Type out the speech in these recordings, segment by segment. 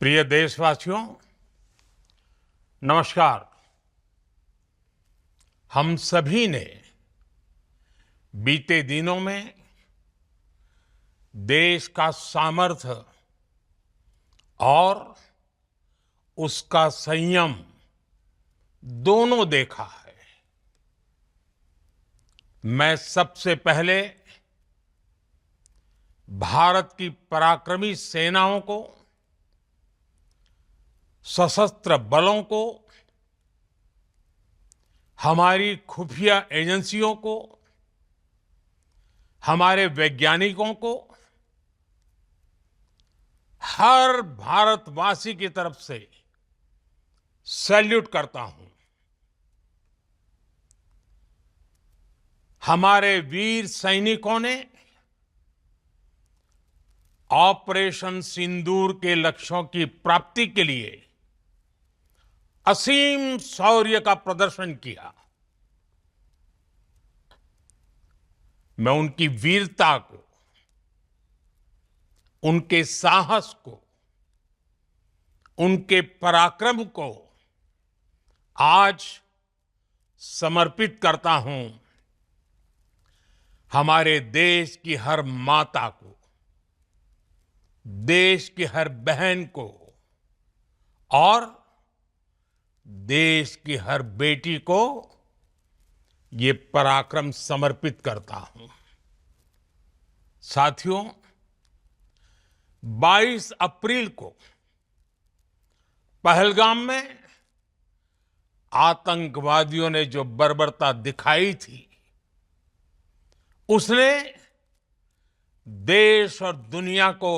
प्रिय देशवासियों, नमस्कार। हम सभी ने बीते दिनों में देश का सामर्थ्य और उसका संयम दोनों देखा है। मैं सबसे पहले भारत की पराक्रमी सेनाओं को, सशस्त्र बलों को, हमारी खुफिया एजेंसियों को, हमारे वैज्ञानिकों को, हर भारतवासी की तरफ से सैल्यूट करता हूं। हमारे वीर सैनिकों ने ऑपरेशन सिंदूर के लक्ष्यों की प्राप्ति के लिए असीम शौर्य का प्रदर्शन किया। मैं उनकी वीरता को, उनके साहस को, उनके पराक्रम को आज समर्पित करता हूं हमारे देश की हर माता को, देश की हर बहन को और देश की हर बेटी को ये पराक्रम समर्पित करता हूं। साथियों, 22 अप्रैल को पहलगाम में आतंकवादियों ने जो बर्बरता दिखाई थी, उसने देश और दुनिया को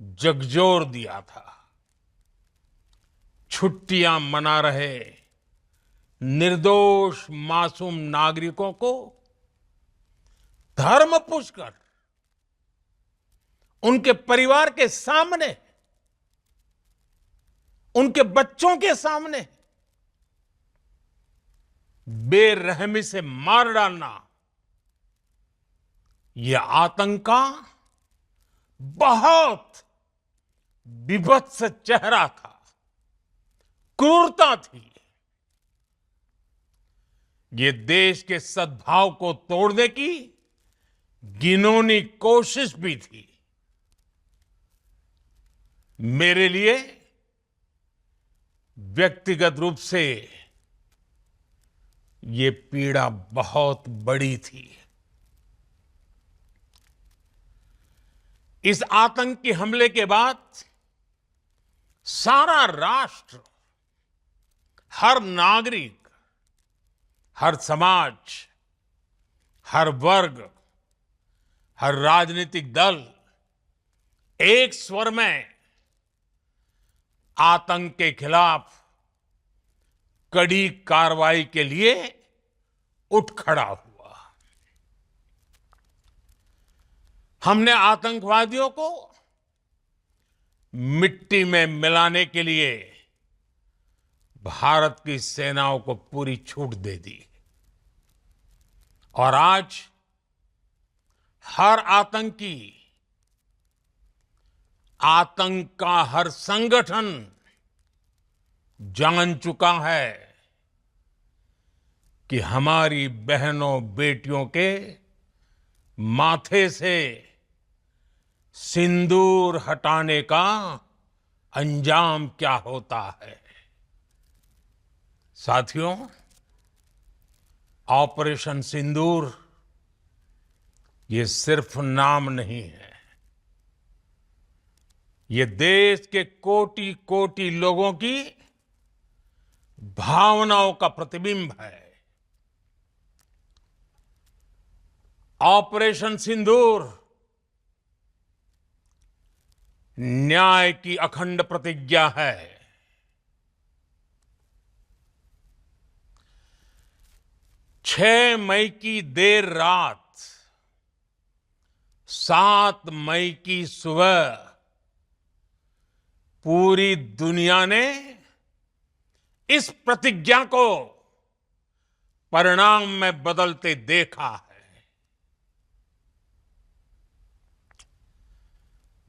झकझोर दिया था। छुट्टियां मना रहे निर्दोष मासूम नागरिकों को धर्म पूछकर उनके परिवार के सामने, उनके बच्चों के सामने बेरहमी से मार डालना, यह आतंक का बहुत बीभत्स चेहरा था, क्रूरता थी। ये देश के सद्भाव को तोड़ने की घिनौनी कोशिश भी थी। मेरे लिए व्यक्तिगत रूप से ये पीड़ा बहुत बड़ी थी। इस आतंकी हमले के बाद सारा राष्ट्र, हर नागरिक, हर समाज, हर वर्ग, हर राजनीतिक दल एक स्वर में आतंक के खिलाफ कड़ी कार्रवाई के लिए उठ खड़ा हुआ। हमने आतंकवादियों को मिट्टी में मिलाने के लिए भारत की सेनाओं को पूरी छूट दे दी और आज हर आतंकी, आतंक का हर संगठन जान चुका है कि हमारी बहनों बेटियों के माथे से सिंदूर हटाने का अंजाम क्या होता है। साथियों, ऑपरेशन सिंदूर ये सिर्फ नाम नहीं है, ये देश के कोटि कोटि लोगों की भावनाओं का प्रतिबिंब है। ऑपरेशन सिंदूर न्याय की अखंड प्रतिज्ञा है। 6 मई की देर रात, 7 मई की सुबह पूरी दुनिया ने इस प्रतिज्ञा को परिणाम में बदलते देखा है।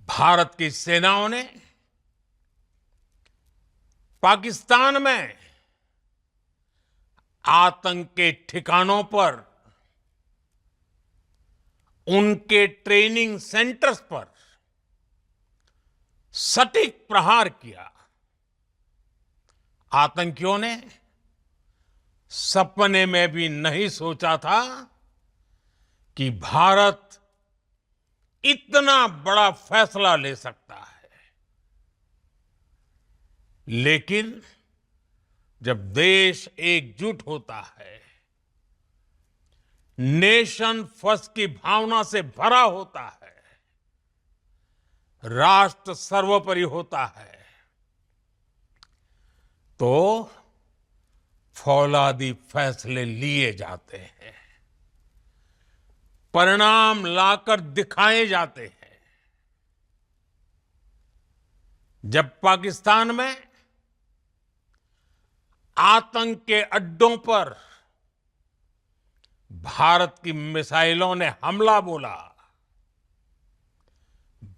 भारत की सेनाओं ने पाकिस्तान में आतंक के ठिकानों पर, उनके ट्रेनिंग सेंटर्स पर सटीक प्रहार किया। आतंकियों ने सपने में भी नहीं सोचा था कि भारत इतना बड़ा फैसला ले सकता है। लेकिन जब देश एकजुट होता है, नेशन फर्स्ट की भावना से भरा होता है, राष्ट्र सर्वोपरि होता है, तो फौलादी फैसले लिए जाते हैं, परिणाम लाकर दिखाए जाते हैं। जब पाकिस्तान में आतंक के अड्डों पर भारत की मिसाइलों ने हमला बोला,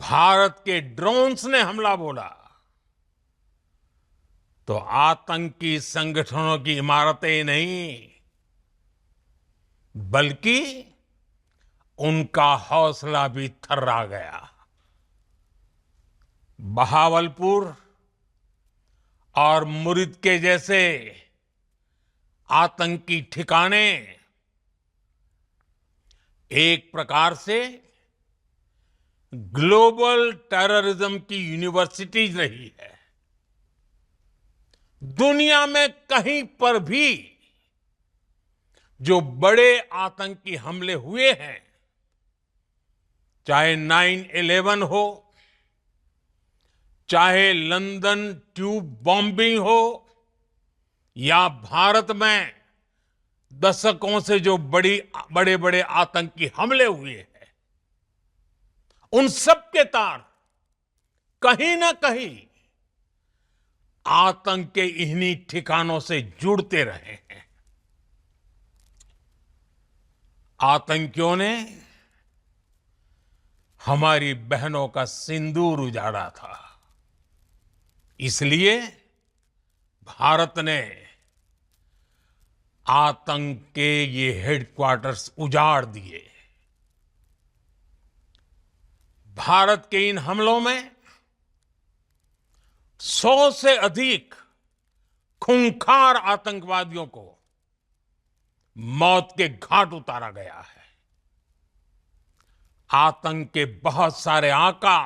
भारत के ड्रोन्स ने हमला बोला, तो आतंकी संगठनों की इमारतें नहीं, बल्कि उनका हौसला भी थर्रा गया। बहावलपुर और मुरिद के जैसे आतंकी ठिकाने एक प्रकार से ग्लोबल टेररिज्म की यूनिवर्सिटीज रही है। दुनिया में कहीं पर भी जो बड़े आतंकी हमले हुए हैं, चाहे 9/11 हो, चाहे लंदन ट्यूब बॉम्बिंग हो, या भारत में दशकों से जो बड़े बड़े आतंकी हमले हुए हैं, उन सब के तार कहीं ना कहीं आतंक के इन्हीं ठिकानों से जुड़ते रहे हैं। आतंकियों ने हमारी बहनों का सिंदूर उजाड़ा था, इसलिए भारत ने आतंक के ये हेडक्वार्टर्स उजाड़ दिए। भारत के इन हमलों में 100 से अधिक खूंखार आतंकवादियों को मौत के घाट उतारा गया है। आतंक के बहुत सारे आका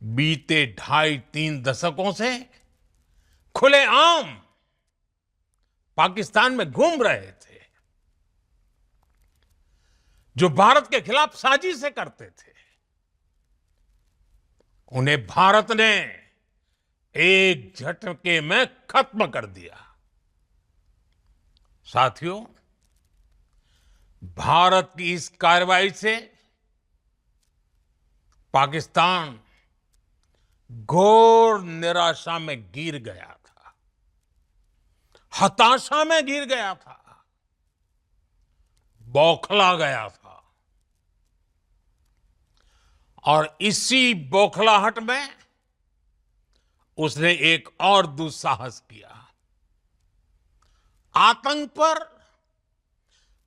बीते 2.5-3 दशकों से खुलेआम पाकिस्तान में घूम रहे थे, जो भारत के खिलाफ साजिशें करते थे। उन्हें भारत ने एक झटके में खत्म कर दिया। साथियों, भारत की इस कार्रवाई से पाकिस्तान घोर निराशा में गिर गया था, हताशा में गिर गया था, बौखला गया था। और इसी बौखलाहट में उसने एक और दुस्साहस किया। आतंक पर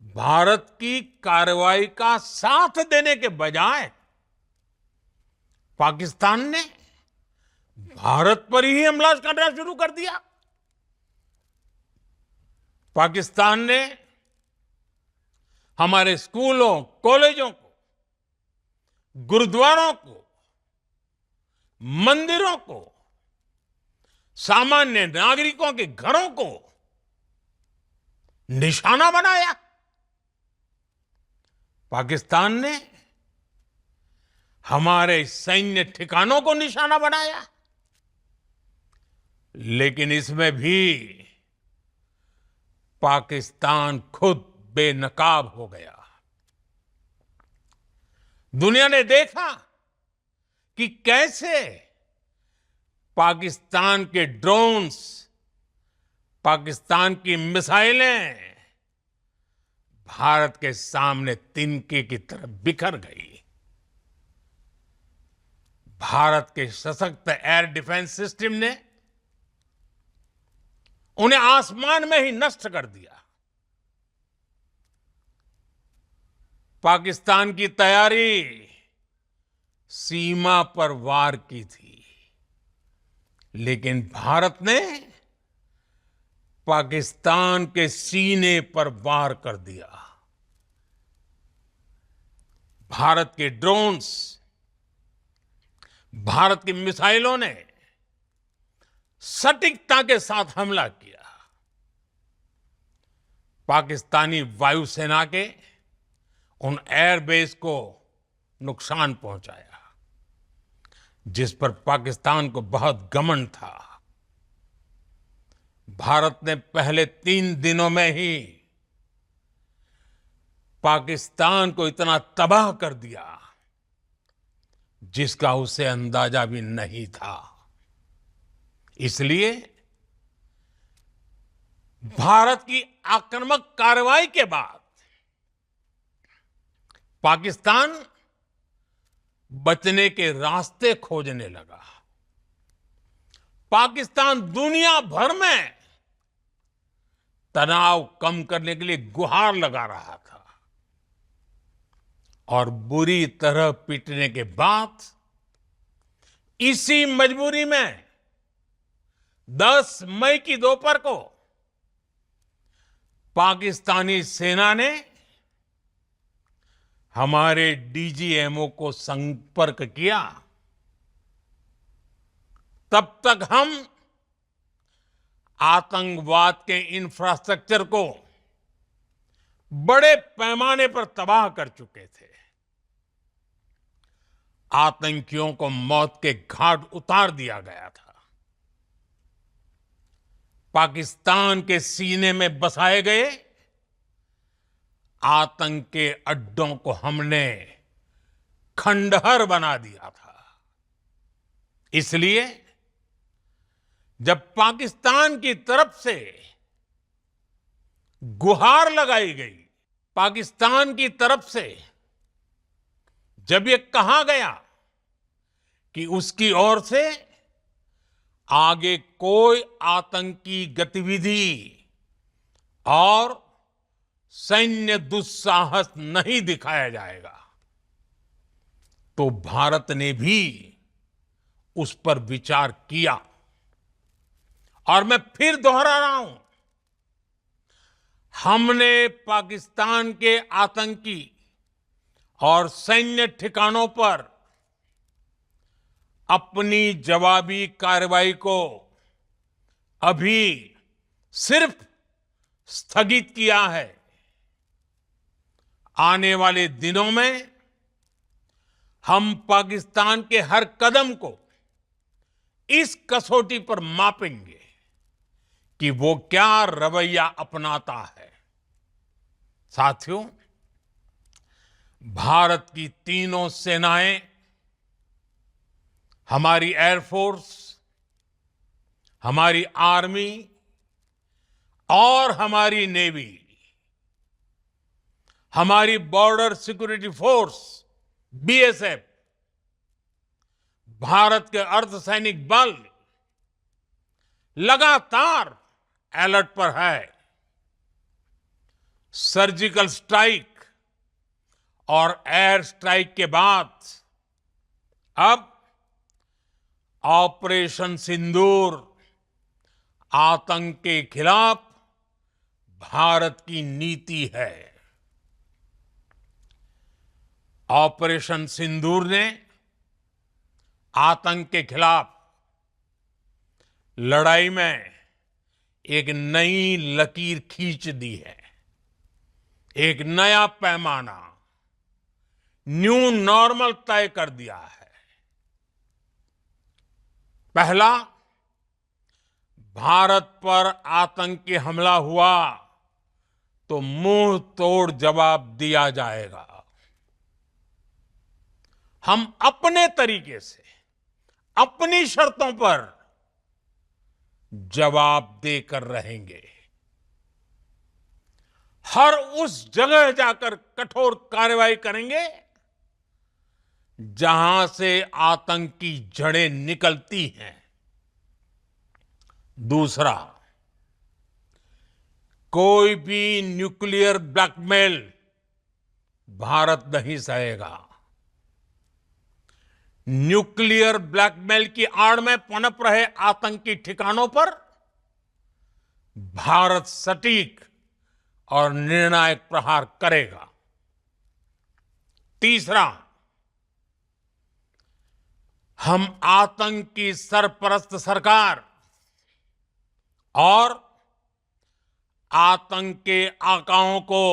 भारत की कार्रवाई का साथ देने के बजाय पाकिस्तान ने भारत पर ही हमला करना शुरू कर दिया। पाकिस्तान ने हमारे स्कूलों, कॉलेजों को, गुरुद्वारों को, मंदिरों को, सामान्य नागरिकों के घरों को निशाना बनाया। पाकिस्तान ने हमारे सैन्य ठिकानों को निशाना बनाया। लेकिन इसमें भी पाकिस्तान खुद बेनकाब हो गया। दुनिया ने देखा कि कैसे पाकिस्तान के ड्रोन्स, पाकिस्तान की मिसाइलें भारत के सामने तिनके की तरह बिखर गई। भारत के सशक्त एयर डिफेंस सिस्टम ने उन्हें आसमान में ही नष्ट कर दिया। पाकिस्तान की तैयारी सीमा पर वार की थी, लेकिन भारत ने पाकिस्तान के सीने पर वार कर दिया। भारत के ड्रोन्स, भारत की मिसाइलों ने सटीकता के साथ हमला किया। पाकिस्तानी वायुसेना के उन एयरबेस को नुकसान पहुंचाया, जिस पर पाकिस्तान को बहुत घमंड था। भारत ने पहले 3 दिनों में ही पाकिस्तान को इतना तबाह कर दिया जिसका उसे अंदाजा भी नहीं था। इसलिए भारत की आक्रामक कार्रवाई के बाद पाकिस्तान बचने के रास्ते खोजने लगा। पाकिस्तान दुनिया भर में तनाव कम करने के लिए गुहार लगा रहा था और बुरी तरह पीटने के बाद इसी मजबूरी में 10 मई की दोपहर को पाकिस्तानी सेना ने हमारे डीजीएमओ को संपर्क किया। तब तक हम आतंकवाद के इंफ्रास्ट्रक्चर को बड़े पैमाने पर तबाह कर चुके थे। आतंकियों को मौत के घाट उतार दिया गया था। पाकिस्तान के सीने में बसाए गए आतंक के अड्डों को हमने खंडहर बना दिया था। इसलिए जब पाकिस्तान की तरफ से गुहार लगाई गई, पाकिस्तान की तरफ से जब ये कहा गया कि उसकी ओर से आगे कोई आतंकी गतिविधि और सैन्य दुस्साहस नहीं दिखाया जाएगा, तो भारत ने भी उस पर विचार किया। और मैं फिर दोहरा रहा हूं, हमने पाकिस्तान के आतंकी और सैन्य ठिकानों पर अपनी जवाबी कार्रवाई को अभी सिर्फ स्थगित किया है। आने वाले दिनों में हम पाकिस्तान के हर कदम को इस कसौटी पर मापेंगे कि वो क्या रवैया अपनाता है। साथियों, भारत की तीनों सेनाएं, हमारी एयरफोर्स, हमारी आर्मी और हमारी नेवी, हमारी border security force BSF, Bharat के अर्धसैनिक बल लगातार अलर्ट पर है। सर्जिकल स्ट्राइक और एयर स्ट्राइक के बाद अब ऑपरेशन सिंदूर आतंक के खिलाफ भारत की नीति है। ऑपरेशन सिंदूर ने आतंक के खिलाफ लड़ाई में एक नई लकीर खींच दी है। एक नया पैमाना, न्यू नॉर्मल तय कर दिया है। पहला, भारत पर आतंकी हमला हुआ तो मुंह तोड़ जवाब दिया जाएगा। हम अपने तरीके से, अपनी शर्तों पर जवाब देकर रहेंगे। हर उस जगह जाकर कठोर कार्रवाई करेंगे जहां से आतंक की जड़ें निकलती हैं। दूसरा, कोई भी न्यूक्लियर ब्लैकमेल भारत नहीं सहेगा। न्यूक्लियर ब्लैकमेल की आड़ में पनप रहे आतंकी ठिकानों पर भारत सटीक और निर्णायक प्रहार करेगा। तीसरा, हम आतंक की सरपरस्त सरकार और आतंक के आकाओं को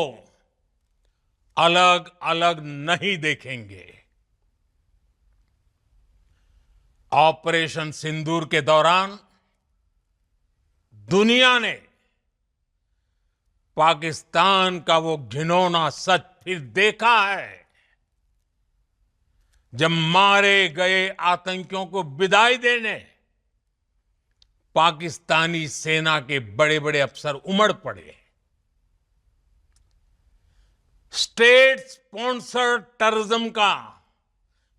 अलग अलग नहीं देखेंगे। ऑपरेशन सिंदूर के दौरान दुनिया ने पाकिस्तान का वो घिनौना सच फिर देखा है, जब मारे गए आतंकियों को विदाई देने पाकिस्तानी सेना के बड़े बड़े अफसर उमड़ पड़े। स्टेट स्पॉन्सर्ड टेररिज्म का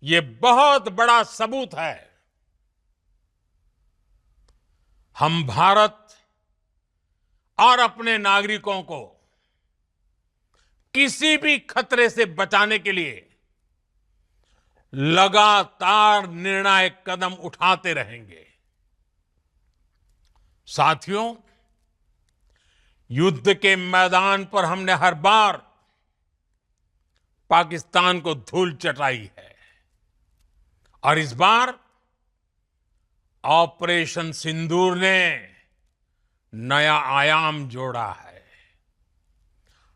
ये बहुत बड़ा सबूत है। हम भारत और अपने नागरिकों को किसी भी खतरे से बचाने के लिए लगातार निर्णायक कदम उठाते रहेंगे। साथियों, युद्ध के मैदान पर हमने हर बार पाकिस्तान को धूल चटाई है और इस बार ऑपरेशन सिंदूर ने नया आयाम जोड़ा है।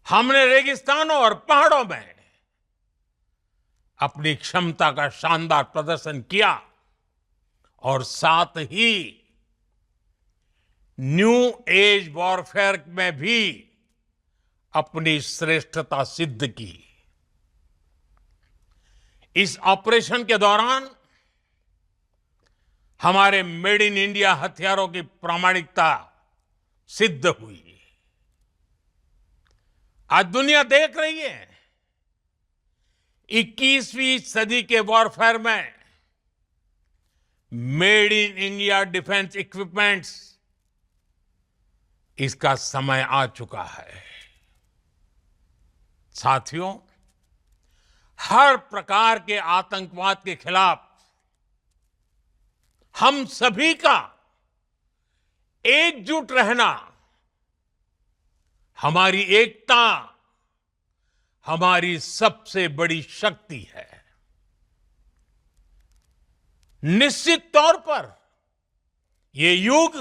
हमने रेगिस्तानों और पहाड़ों में अपनी क्षमता का शानदार प्रदर्शन किया और साथ ही न्यू एज वॉरफेयर में भी अपनी श्रेष्ठता सिद्ध की। इस ऑपरेशन के दौरान हमारे मेड इन इंडिया हथियारों की प्रामाणिकता सिद्ध हुई। आज दुनिया देख रही है 21वीं सदी के वॉरफेयर में made in India defence equipments, इसका समय आ चुका है। साथियों, हर प्रकार के आतंकवाद के खिलाफ हम सभी का एकजुट रहना, हमारी एकता हमारी सबसे बड़ी शक्ति है। निश्चित तौर पर ये युग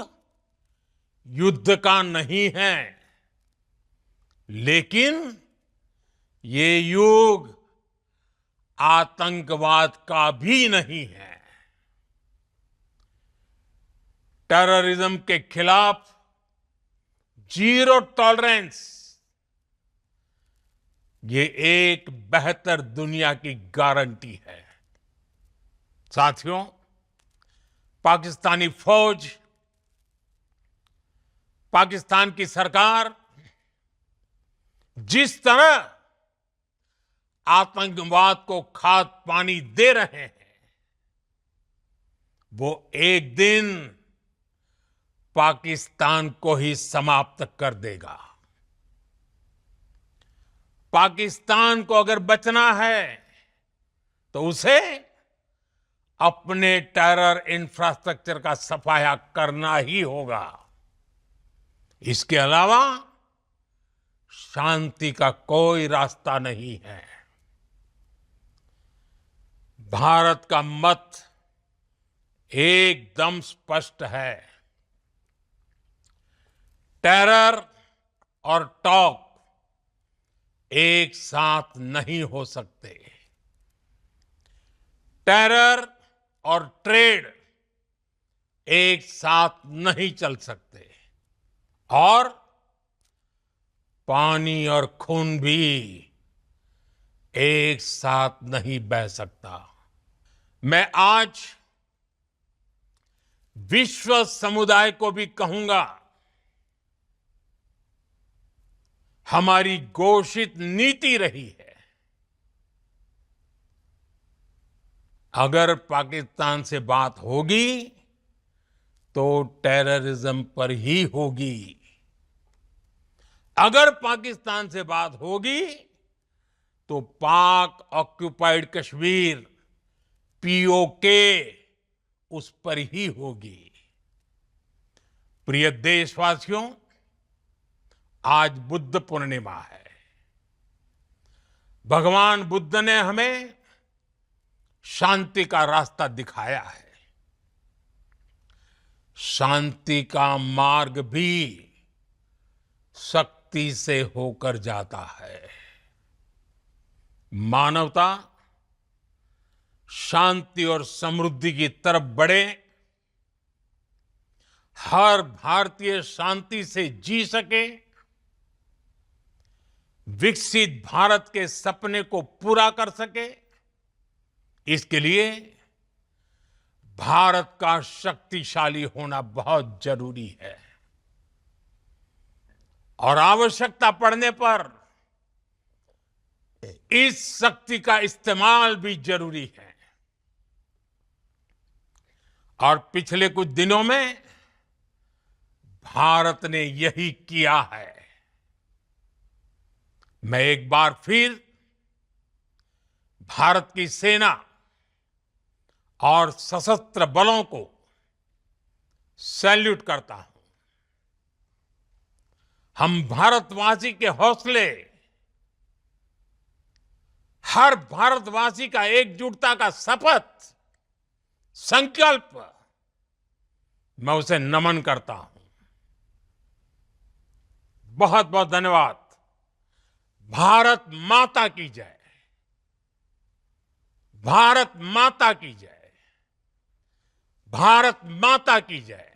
युद्ध का नहीं है, लेकिन ये युग आतंकवाद का भी नहीं है। टेररिज्म के खिलाफ जीरो टॉलरेंस, ये एक बेहतर दुनिया की गारंटी है। साथियों, पाकिस्तानी फौज, पाकिस्तान की सरकार जिस तरह आतंकवाद को खाद पानी दे रहे हैं, वो एक दिन पाकिस्तान को ही समाप्त कर देगा। पाकिस्तान को अगर बचना है तो उसे अपने टेरर इंफ्रास्ट्रक्चर का सफाया करना ही होगा। इसके अलावा शांति का कोई रास्ता नहीं है। भारत का मत एकदम स्पष्ट है। टेरर और टॉक एक साथ नहीं हो सकते। टेरर और ट्रेड एक साथ नहीं चल सकते और पानी और खून भी एक साथ नहीं बह सकता। मैं आज विश्व समुदाय को भी कहूंगा, हमारी घोषित नीति रही है अगर पाकिस्तान से बात होगी तो टेररिज्म पर ही होगी। अगर पाकिस्तान से बात होगी तो पाक ऑक्युपाइड कश्मीर पीओके उस पर ही होगी। प्रिय देशवासियों, आज बुद्ध पूर्णिमा है। भगवान बुद्ध ने हमें शांति का रास्ता दिखाया है। शांति का मार्ग भी शक्ति से होकर जाता है। मानवता शांति और समृद्धि की तरफ बढ़े, हर भारतीय शांति से जी सके, विकसित भारत के सपने को पूरा कर सके, इसके लिए भारत का शक्तिशाली होना बहुत जरूरी है। और आवश्यकता पड़ने पर इस शक्ति का इस्तेमाल भी जरूरी है। और पिछले कुछ दिनों में भारत ने यही किया है। मैं एक बार फिर भारत की सेना और सशस्त्र बलों को सैल्यूट करता हूं। हम भारतवासी के हौसले, हर भारतवासी का एकजुटता का शपथ, संकल्प, मैं उसे नमन करता हूं। बहुत बहुत धन्यवाद। भारत माता की जय। भारत माता की जय। भारत माता की जय।